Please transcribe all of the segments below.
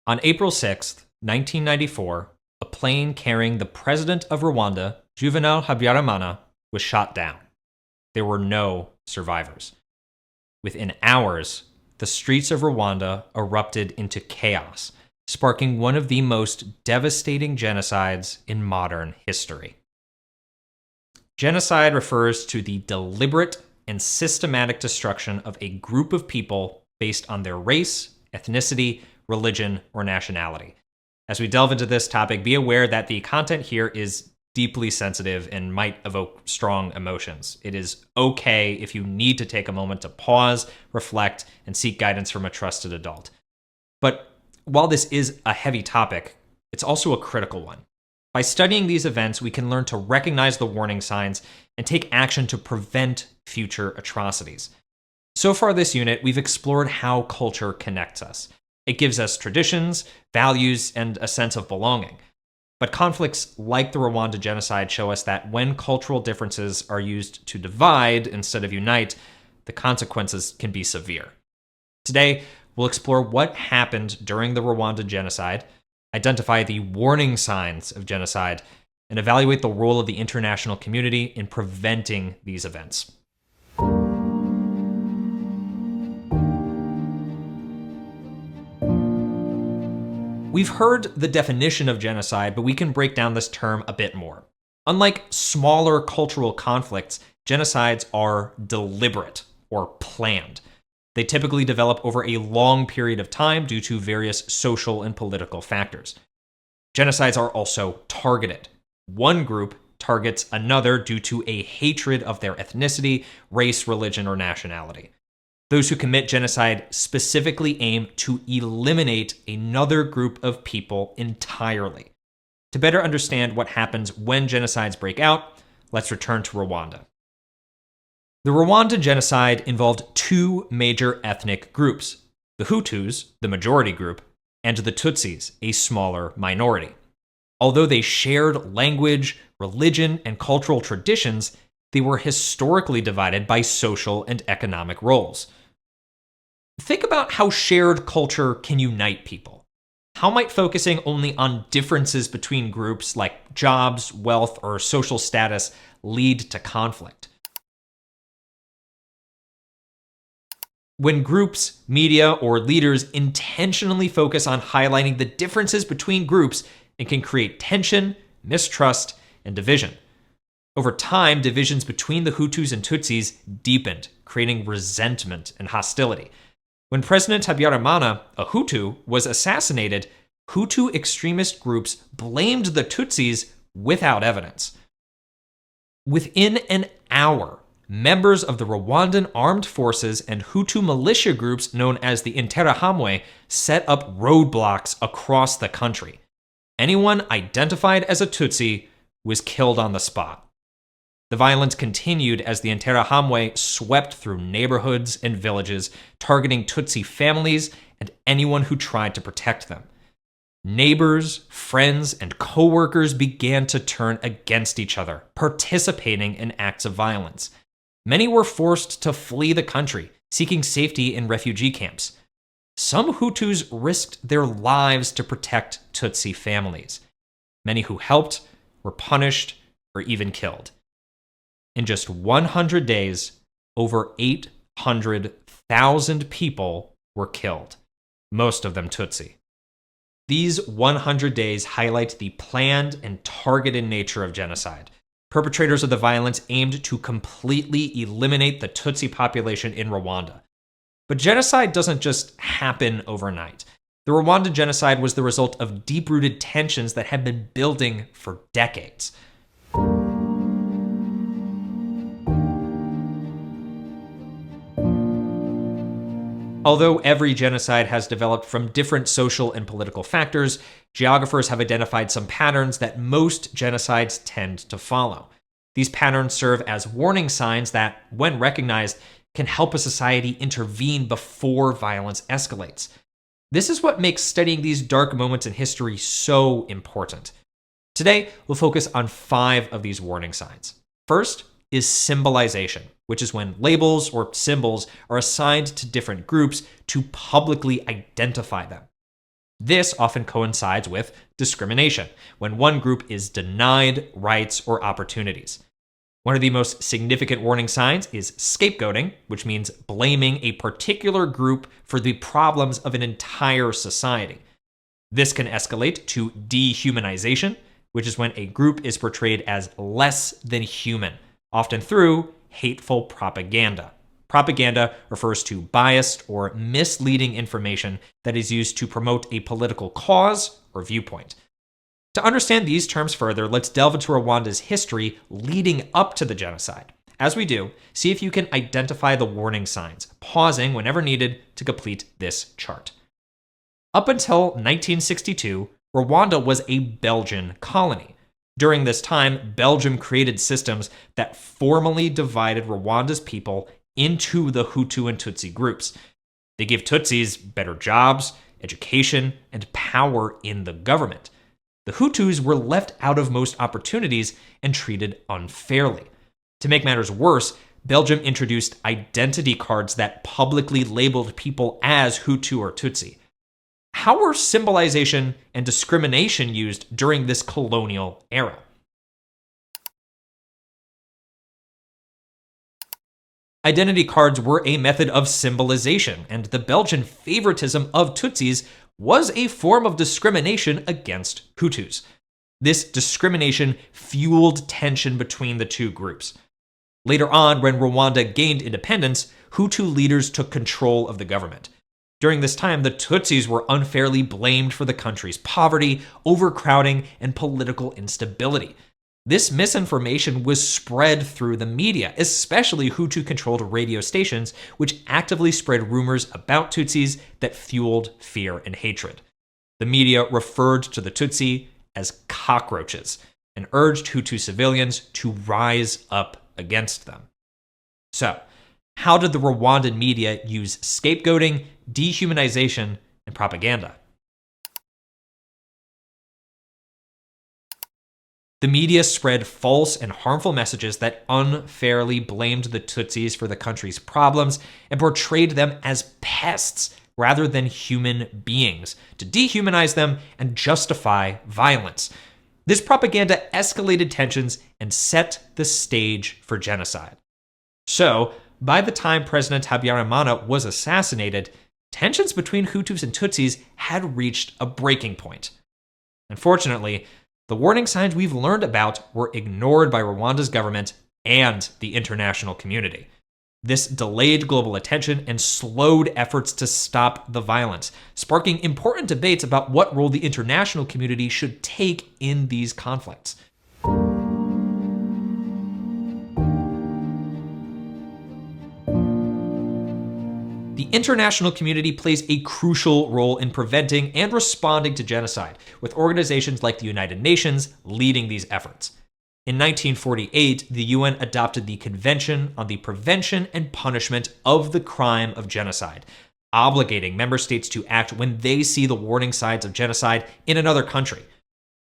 On April 6, 1994, a plane carrying the president of Rwanda, Juvenal Habyarimana, was shot down. There were no survivors. Within hours, the streets of Rwanda erupted into chaos, sparking one of the most devastating genocides in modern history. Genocide refers to the deliberate and systematic destruction of a group of people based on their race, ethnicity, religion, or nationality. As we delve into this topic, be aware that the content here is deeply sensitive and might evoke strong emotions. It is okay if you need to take a moment to pause, reflect, and seek guidance from a trusted adult. But while this is a heavy topic, it's also a critical one. By studying these events, we can learn to recognize the warning signs and take action to prevent future atrocities. So far this unit, we've explored how culture connects us. It gives us traditions, values, and a sense of belonging. But conflicts like the Rwanda genocide show us that when cultural differences are used to divide instead of unite, the consequences can be severe. Today, we'll explore what happened during the Rwanda genocide, identify the warning signs of genocide, and evaluate the role of the international community in preventing these events. We've heard the definition of genocide, but we can break down this term a bit more. Unlike smaller cultural conflicts, genocides are deliberate or planned. They typically develop over a long period of time due to various social and political factors. Genocides are also targeted. One group targets another due to a hatred of their ethnicity, race, religion, or nationality. Those who commit genocide specifically aim to eliminate another group of people entirely. To better understand what happens when genocides break out, let's return to Rwanda. The Rwanda genocide involved two major ethnic groups: the Hutus, the majority group, and the Tutsis, a smaller minority. Although they shared language, religion, and cultural traditions, they were historically divided by social and economic roles. Think about how shared culture can unite people. How might focusing only on differences between groups like jobs, wealth, or social status lead to conflict? When groups, media, or leaders intentionally focus on highlighting the differences between groups, it can create tension, mistrust, and division. Over time, divisions between the Hutus and Tutsis deepened, creating resentment and hostility. When President Habyarimana, a Hutu, was assassinated, Hutu extremist groups blamed the Tutsis without evidence. Within an hour, members of the Rwandan armed forces and Hutu militia groups known as the Interahamwe set up roadblocks across the country. Anyone identified as a Tutsi was killed on the spot. The violence continued as the Interahamwe swept through neighborhoods and villages, targeting Tutsi families and anyone who tried to protect them. Neighbors, friends, and co-workers began to turn against each other, participating in acts of violence. Many were forced to flee the country, seeking safety in refugee camps. Some Hutus risked their lives to protect Tutsi families. Many who helped were punished or even killed. In just 100 days, over 800,000 people were killed, most of them Tutsi. These 100 days highlight the planned and targeted nature of genocide. Perpetrators of the violence aimed to completely eliminate the Tutsi population in Rwanda. But genocide doesn't just happen overnight. The Rwanda genocide was the result of deep-rooted tensions that had been building for decades. Although every genocide has developed from different social and political factors, geographers have identified some patterns that most genocides tend to follow. These patterns serve as warning signs that, when recognized, can help a society intervene before violence escalates. This is what makes studying these dark moments in history so important. Today, we'll focus on 5 of these warning signs. First is symbolization, which is when labels or symbols are assigned to different groups to publicly identify them. This often coincides with discrimination, when one group is denied rights or opportunities. One of the most significant warning signs is scapegoating, which means blaming a particular group for the problems of an entire society. This can escalate to dehumanization, which is when a group is portrayed as less than human, often through hateful propaganda. Propaganda refers to biased or misleading information that is used to promote a political cause or viewpoint. To understand these terms further, let's delve into Rwanda's history leading up to the genocide. As we do, see if you can identify the warning signs, pausing whenever needed to complete this chart. Up until 1962, Rwanda was a Belgian colony. During this time, Belgium created systems that formally divided Rwanda's people into the Hutu and Tutsi groups. They gave Tutsis better jobs, education, and power in the government. The Hutus were left out of most opportunities and treated unfairly. To make matters worse, Belgium introduced identity cards that publicly labeled people as Hutu or Tutsi. How were symbolization and discrimination used during this colonial era? Identity cards were a method of symbolization, and the Belgian favoritism of Tutsis was a form of discrimination against Hutus. This discrimination fueled tension between the two groups. Later on, when Rwanda gained independence, Hutu leaders took control of the government. During this time, the Tutsis were unfairly blamed for the country's poverty, overcrowding, and political instability. This misinformation was spread through the media, especially Hutu-controlled radio stations, which actively spread rumors about Tutsis that fueled fear and hatred. The media referred to the Tutsi as cockroaches and urged Hutu civilians to rise up against them. So, how did the Rwandan media use scapegoating, dehumanization, and propaganda? The media spread false and harmful messages that unfairly blamed the Tutsis for the country's problems and portrayed them as pests rather than human beings to dehumanize them and justify violence. This propaganda escalated tensions and set the stage for genocide. So, by the time President Habyarimana was assassinated, tensions between Hutus and Tutsis had reached a breaking point. Unfortunately, the warning signs we've learned about were ignored by Rwanda's government and the international community. This delayed global attention and slowed efforts to stop the violence, sparking important debates about what role the international community should take in these conflicts. The international community plays a crucial role in preventing and responding to genocide, with organizations like the United Nations leading these efforts. In 1948, the UN adopted the Convention on the Prevention and Punishment of the Crime of Genocide, obligating member states to act when they see the warning signs of genocide in another country.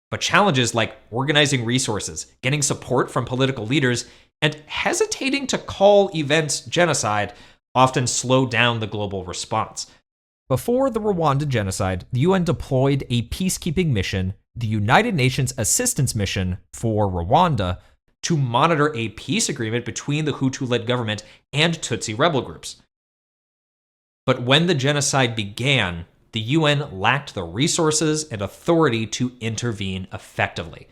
But challenges like organizing resources, getting support from political leaders, and hesitating to call events genocide often slow down the global response. Before the Rwandan genocide, the UN deployed a peacekeeping mission, the United Nations Assistance Mission for Rwanda, to monitor a peace agreement between the Hutu-led government and Tutsi rebel groups. But when the genocide began, the UN lacked the resources and authority to intervene effectively.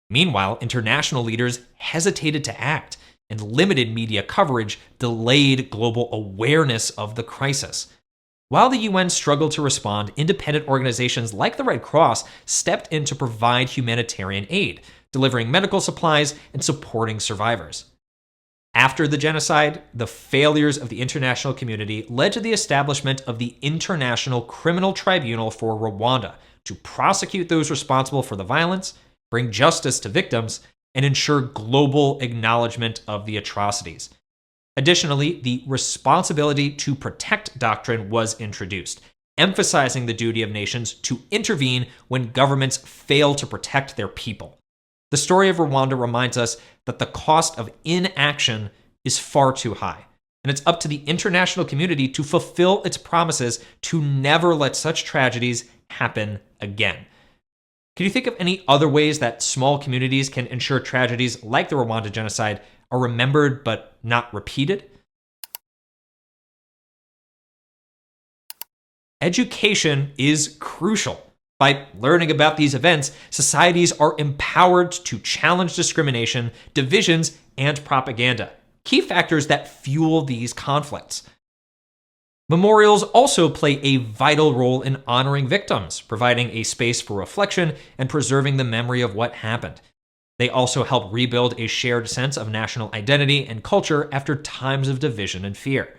Meanwhile, international leaders hesitated to act, and limited media coverage delayed global awareness of the crisis. While the UN struggled to respond, independent organizations like the Red Cross stepped in to provide humanitarian aid, delivering medical supplies and supporting survivors. After the genocide, the failures of the international community led to the establishment of the International Criminal Tribunal for Rwanda to prosecute those responsible for the violence, bring justice to victims, and ensure global acknowledgement of the atrocities. Additionally, the responsibility to protect doctrine was introduced, emphasizing the duty of nations to intervene when governments fail to protect their people. The story of Rwanda reminds us that the cost of inaction is far too high, and it's up to the international community to fulfill its promises to never let such tragedies happen again. Can you think of any other ways that small communities can ensure tragedies like the Rwanda genocide are remembered but not repeated? Education is crucial. By learning about these events, societies are empowered to challenge discrimination, divisions, and propaganda, key factors that fuel these conflicts. Memorials also play a vital role in honoring victims, providing a space for reflection and preserving the memory of what happened. They also help rebuild a shared sense of national identity and culture after times of division and fear.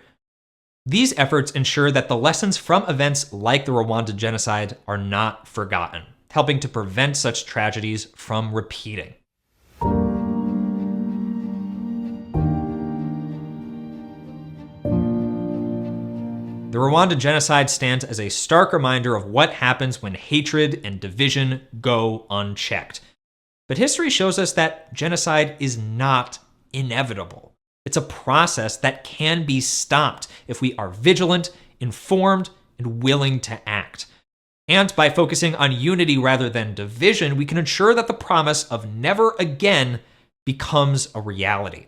These efforts ensure that the lessons from events like the Rwanda genocide are not forgotten, helping to prevent such tragedies from repeating. The Rwanda genocide stands as a stark reminder of what happens when hatred and division go unchecked. But history shows us that genocide is not inevitable. It's a process that can be stopped if we are vigilant, informed, and willing to act. And by focusing on unity rather than division, we can ensure that the promise of never again becomes a reality.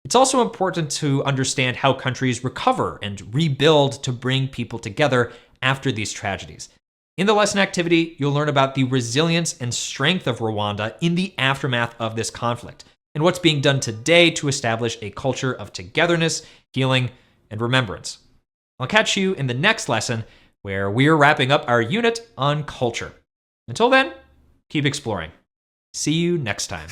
It's also important to understand how countries recover and rebuild to bring people together after these tragedies. In the lesson activity, you'll learn about the resilience and strength of Rwanda in the aftermath of this conflict, and what's being done today to establish a culture of togetherness, healing, and remembrance. I'll catch you in the next lesson, where we're wrapping up our unit on culture. Until then, keep exploring. See you next time.